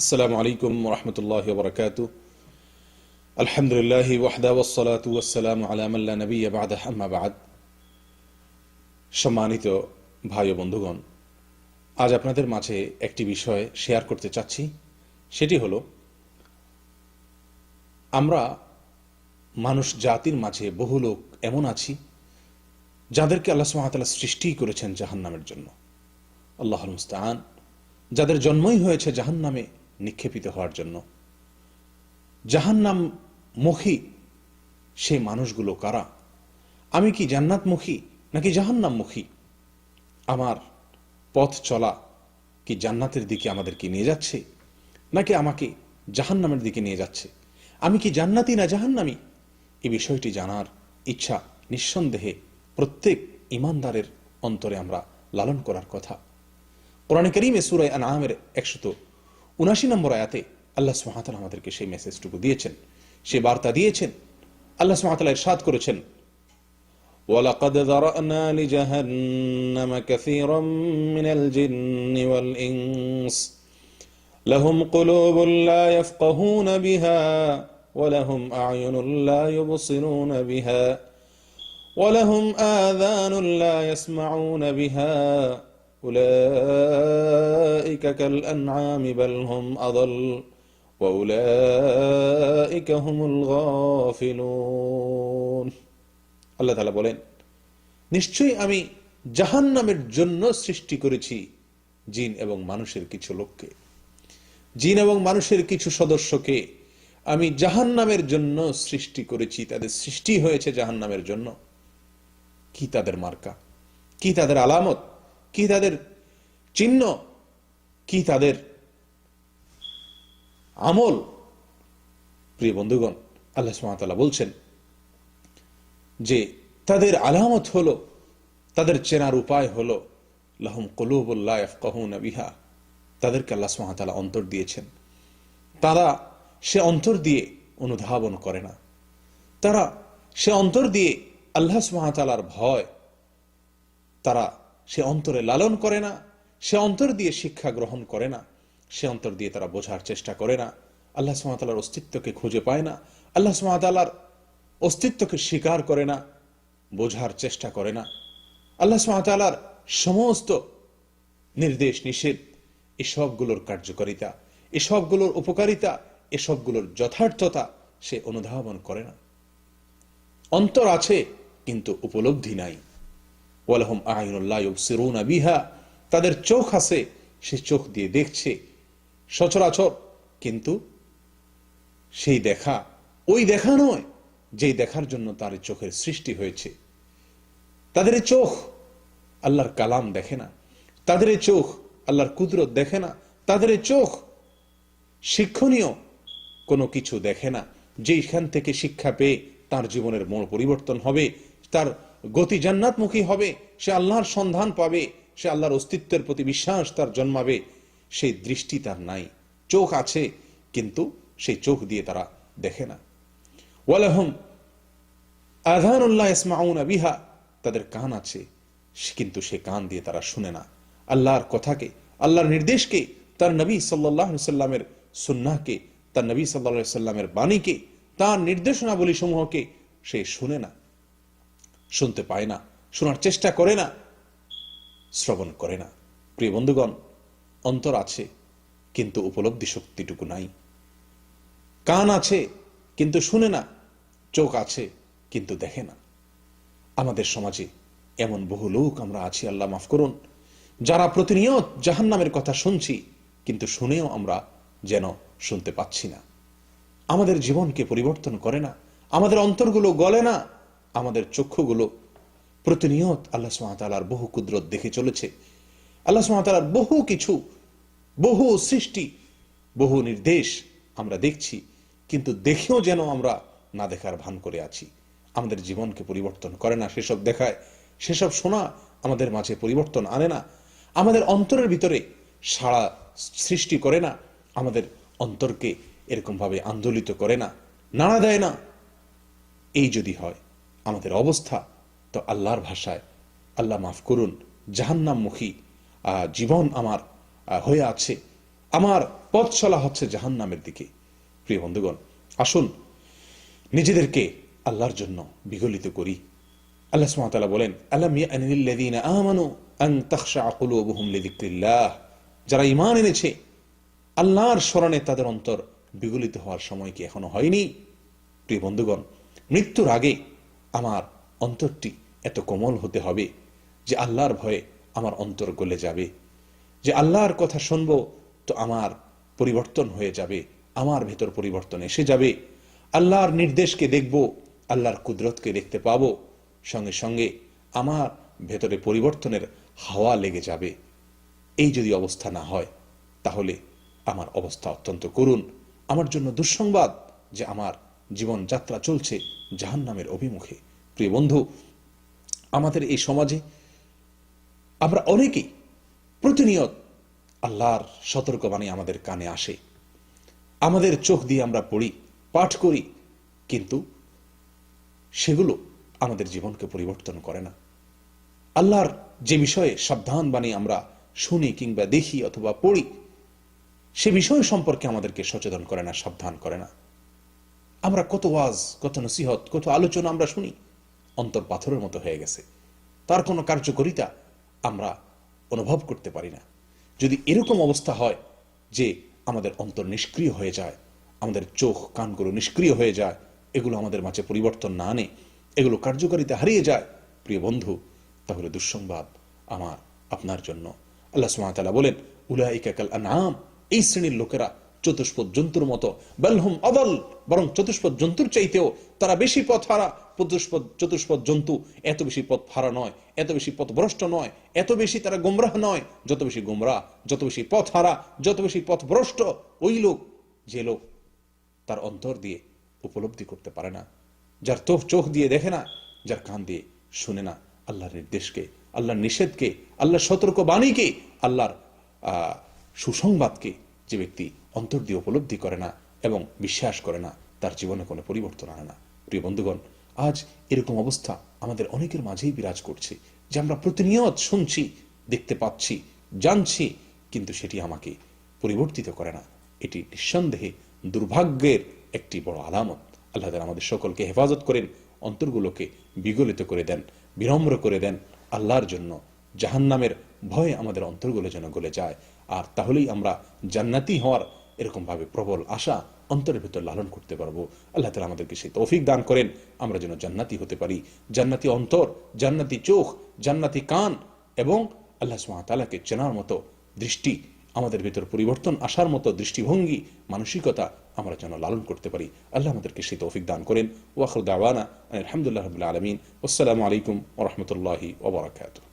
আসসালামু আলাইকুম ওরহমতুল্লাহ বরকাতু। আলহামদুলিল্লাহি ওয়াহদা ওয়াসসালাতু ওয়াসসালামু আলা মান লা নাবিয়্যা বা'দাহু, আম্মা বা'দ। সম্মানিত ভাই ও বন্ধুগণ, আজ আপনাদের মাঝে একটি বিষয় শেয়ার করতে চাচ্ছি। সেটি হলো, আমরা মানুষ জাতির মাঝে বহু লোক এমন আছি যাদেরকে আল্লাহ সুবহানাহু ওয়া তাআলা সৃষ্টি করেছেন জাহান্নামের জন্য। আল্লাহুল মুস্তাআন। যাদের জন্মই হয়েছে জাহান্নামে নিক্ষেপিত হওয়ার জন্য। জাহান্নামমুখী সেই মানুষগুলো কারা? আমি কি জান্নাতমুখী নাকি জাহান্নামমুখী? আমার পথ চলা কি জান্নাতের দিকে আমাদেরকে নিয়ে যাচ্ছে, নাকি আমাকে জাহান্নামের দিকে নিয়ে যাচ্ছে? আমি কি জান্নাতি না জাহান্নামী? এই বিষয়টি জানার ইচ্ছা নিঃসন্দেহে প্রত্যেক ঈমানদারের অন্তরে আমরা লালন করার কথা। কোরআনে কারীমে সূরা আনআমের 179 নম্বর আয়াতে আল্লাহ সুবহানাহু ওয়া তাআলা আমাদেরকে সেই মেসেজটুকু দিয়েছেন, সেই বার্তা দিয়েছেন। আল্লাহ সুবহানাহু ওয়া তাআলা ইরশাদ করেছেন, ওয়ালাকাদ যারানা লিজাহান্নামা কাসীরাম মিনাল জিন্নি ওয়াল ইনস লাহুম কুলুবুন লা ইয়াফকাহুনা বিহা ওয়া লাহুম আ'য়ুনুন লা ইউবসিরুনা বিহা ওয়া লাহুম আযানুন লা ইয়াসমাউনা বিহা উলাইকা কাল আনআমি বাল হুম আযাল ওয়া উলাইকা হুমুল গাফিলুন। আল্লাহ তাআলা বলেন, নিশ্চয়ই আমি জাহান্নামের জন্য সৃষ্টি করেছি জিন এবং মানুষের কিছু লোককে, জিন এবং মানুষের কিছু সদস্যকে আমি জাহান্নামের জন্য সৃষ্টি করেছি। তাদের সৃষ্টি হয়েছে জাহান্নামের জন্য। কি তাদের মার্কা, কি তাদের আলামত, কি তাদের চিহ্ন, কি তাদের আমল? প্রিয় বন্ধুগণ, আল্লাহ সুবহানাহু ওয়া তাআলা বলছেন যে তাদের আলামত হলো, তাদের চেনার উপায় হলো, লাহুম কুলুবুন লা ইয়াফকাহুনা বিহা। তাদেরকে আল্লাহ সুবহানাহু ওয়া তাআলা অন্তর দিয়েছেন, তারা সে অন্তর দিয়ে অনুধাবন করে না। তারা সে অন্তর দিয়ে আল্লাহ সুবহানাহু ওয়া তাআলার ভয় তারা সে অন্তরে লালন করে না। সে অন্তর দিয়ে শিক্ষা গ্রহণ করে না। সে অন্তর দিয়ে তারা বোঝার চেষ্টা করে না। আল্লাহ সুবহানাহু ওয়া তাআলার অস্তিত্বকে খুঁজে পায় না। আল্লাহ সুবহানাহু ওয়া তাআলার অস্তিত্বকে স্বীকার করে না, বোঝার চেষ্টা করে না। আল্লাহ সুবহানাহু ওয়া তাআলার সমস্ত নির্দেশ নিষেধ, এসবগুলোর কার্যকারিতা, এসবগুলোর উপকারিতা, এসবগুলোর যথার্থতা সে অনুধাবন করে না। অন্তর আছে কিন্তু উপলব্ধি নাই। ওয়ালাহুম আ'য়ুনুন লা ইউবসিরুনা বিহা। তাদের চোখ আছে, সে চোখ দিয়ে দেখছে সচরাচর, কিন্তু সেই দেখা ওই দেখা নয় যেই দেখার জন্য তার চোখের সৃষ্টি হয়েছে। তাদের চোখ আল্লাহর কালাম দেখে না। তাদের চোখ আল্লাহর কুদরত দেখে না। তাদের চোখ শিক্ষণীয় কোনো কিছু দেখে না, যেখান থেকে শিক্ষা পেয়ে তার জীবনের মোড় পরিবর্তন হবে, তার গতি জান্নাতমুখী হবে, সে আল্লাহর সন্ধান পাবে, সে আল্লাহর অস্তিত্বের প্রতি বিশ্বাস তার জন্মাবে। সেই দৃষ্টি তার নাই। চোখ আছে কিন্তু সেই চোখ দিয়ে তারা দেখে না। ওয়ালাহুম আযানুন লা ইয়াসমাউনা বিহা। তাদের কান আছে কিন্তু সে কান দিয়ে তারা শুনে না। আল্লাহর কথাকে, আল্লাহর নির্দেশকে, তার নবী সাল্লাল্লাহু আলাইহি সাল্লামের সুন্নাহকে, তার নবী সাল্লাল্লাহু আলাইহি সাল্লামের বাণীকে, তার নির্দেশনাবলী সমূহকে সে শুনে না, শুনতে পায় না, শোনার চেষ্টা করে না, শ্রবণ করে না। প্রিয় বন্ধুগণ, অন্তর আছে কিন্তু উপলব্ধি শক্তিটুকু নাই। কান আছে কিন্তু শুনে না, চোখ আছে কিন্তু দেখে না। আমাদের সমাজে এমন বহু লোক আমরা আছি, আল্লাহ মাফ করুন, যারা প্রতিনিয়ত জাহান্নামের কথা শুনছি কিন্তু শুনেও আমরা যেন শুনতে পাচ্ছি না। আমাদের জীবনকে পরিবর্তন করে না, আমাদের অন্তরগুলো গলে না, আমাদের চক্ষুগুলো প্রতিনিয়ত আল্লাহ সুবহানাহু ওয়া তাআলার বহু কুদরত দেখে চলেছে। আল্লাহ সুবহানাহু ওয়া তাআলার বহু কিছু, বহু সৃষ্টি, বহু নির্দেশ আমরা দেখছি, কিন্তু দেখেও যেন আমরা না দেখার ভান করে আছি। আমাদের জীবনকে পরিবর্তন করে না সেসব দেখায়, সেসব শোনা আমাদের মাঝে পরিবর্তন আনে না, আমাদের অন্তরের ভিতরে সাড়া সৃষ্টি করে না, আমাদের অন্তরকে এরকম ভাবে আন্দোলিত করে না, নাড়া দেয় না। এই যদি হয় আমাদের অবস্থা, তো আল্লাহর ভাষায়, আল্লাহ মাফ করুন, জাহান্নামমুখী জীবন আমার হয়ে আছে। আমার পথ চলা হচ্ছে জাহান্নামের দিকে। প্রিয় বন্ধুগণ, আসুন নিজেদেরকে আল্লাহর জন্য বিগলিত করি। আল্লাহ সুবহানাহু ওয়া তাআলা বলেন, আলাম ইয়া'নি লিল্লাযীনা আমানু আন তাখশা'a কুলুবুহুম লিযিকরিল্লাহ, যারা ঈমান এনেছে আল্লাহর স্মরণে তাদের অন্তর বিগলিত হওয়ার সময় কি এখনো হয়নি? প্রিয় বন্ধুগণ, মৃত্যুর আগে আমার অন্তরটি এত কোমল হতে হবে যে আল্লাহর ভয়ে আমার অন্তর গলে যাবে, যে আল্লাহর কথা শুনবো তো আমার পরিবর্তন হয়ে যাবে, আমার ভেতর পরিবর্তন এসে যাবে, আল্লাহর নির্দেশকে দেখব, আল্লাহর কুদরতকে দেখতে পাবো, সঙ্গে সঙ্গে আমার ভেতরে পরিবর্তনের হাওয়া লেগে যাবে। এই যদি অবস্থা না হয় তাহলে আমার অবস্থা অত্যন্ত করুণ। আমার জন্য দুঃসংবাদ যে আমার জীবন যাত্রা চলছে জাহান্নামের অভিমুখে। প্রিয় বন্ধু, আমাদের এই সমাজে আমরা অনেকেই প্রতিনিয়ত আল্লাহর সতর্কবাণী আমাদের কানে আসে, আমাদের চোখ দিয়ে আমরা পড়ি, পাঠ করি, কিন্তু সেগুলো আমাদের জীবনকে পরিবর্তন করে না। আল্লাহর যে বিষয়ে সাবধান বাণী আমরা শুনি কিংবা দেখি অথবা পড়ি, সে বিষয় সম্পর্কে আমাদেরকে সচেতন করে না, সাবধান করে না। আমরা কত ওয়াজ, কত নসিহত, কত আলোচনা আমরা শুনি, অন্তর পাথরের মতো হয়ে গেছে, তার কোনো কার্যকারিতা আমরা অনুভব করতে পারি না। যদি এরকম অবস্থা হয় যে আমাদের অন্তর নিষ্ক্রিয় হয়ে যায়, আমাদের চোখ কানগুলো নিষ্ক্রিয় হয়ে যায়, এগুলো আমাদের মাঝে পরিবর্তন না আনে, এগুলো কার্যকারিতা হারিয়ে যায়, প্রিয় বন্ধু, তাহলে দুঃসংবাদ আমার আপনার জন্য। আল্লাহ সুবহানাহু ওয়া তাআলা বলেন, উলাইকা কাল আনআম, এই শ্রেণীর লোকেরা চতুষ্পদ জন্তুর মতো, বালহুম আদাল, বরং চতুষ্পদ জন্তুর চাইতেও তারা বেশি পথ হারা। চতুষ্পদ জন্তু এত বেশি পথ হারা নয়, এত বেশি পথভ্রষ্ট নয়, এত বেশি তারা গোমরাহ নয়, যত বেশি গোমরাহ, যত বেশি পথ হারা, যত বেশি পথভ্রষ্ট ওই লোক, যে লোক তার অন্তর দিয়ে উপলব্ধি করতে পারে না, যার চোখ দিয়ে দেখে না, যার কান দিয়ে শুনে না আল্লাহর নির্দেশকে, আল্লাহর নিষেধকে, আল্লাহর সতর্ক বাণীকে, আল্লাহর সুসংবাদকে যে ব্যক্তি অন্তর দিয়ে উপলব্ধি করে না এবং বিশ্বাস করে না, তার জীবনে কোনো পরিবর্তন আনে না। প্রিয় বন্ধুগণ, আজ এরকম অবস্থা আমাদের অনেকের মাঝেই বিরাজ করছে যে আমরা প্রতিনিয়ত শুনছি, দেখতে পাচ্ছি, জানছি, কিন্তু সেটি আমাকে পরিবর্তিত করে না। এটি নিঃসন্দেহে দুর্ভাগ্যের একটি বড় আলামত। আল্লাহ তাআলা আমাদের সকলকে হেফাজত করেন, অন্তরগুলোকে বিগলিত করে দেন, বিনম্র করে দেন আল্লাহর জন্য। জাহান্নামের ভয়ে আমাদের অন্তরগুলো যেন গলে যায়, আর তাহলেই আমরা জান্নাতি হওয়ার এরকম ভাবে প্রবল আশা অন্তরের ভিতর লালন করতে পারবো। আল্লাহ তাআলা আমাদেরকে সেই তৌফিক দান করেন, আমরা যেন জান্নাতি হতে পারি। জান্নাতি অন্তর, জান্নাতি চোখ, জান্নাতি কান এবং আল্লাহ সুবহানাহু ওয়া তাআলাকে চেনার মতো দৃষ্টি, আমাদের ভিতর পরিবর্তন আসার মতো দৃষ্টিভঙ্গি, মানসিকতা আমরা যেন লালন করতে পারি। আল্লাহ আমাদেরকে সেই তৌফিক দান করেন। ওয়া আখিরু দাওয়ানা আলহামদুলিল্লাহি রাব্বিল আলামিন। আসসালামু আলাইকুম ওয়া রাহমাতুল্লাহি ওয়া বারাকাতুহু।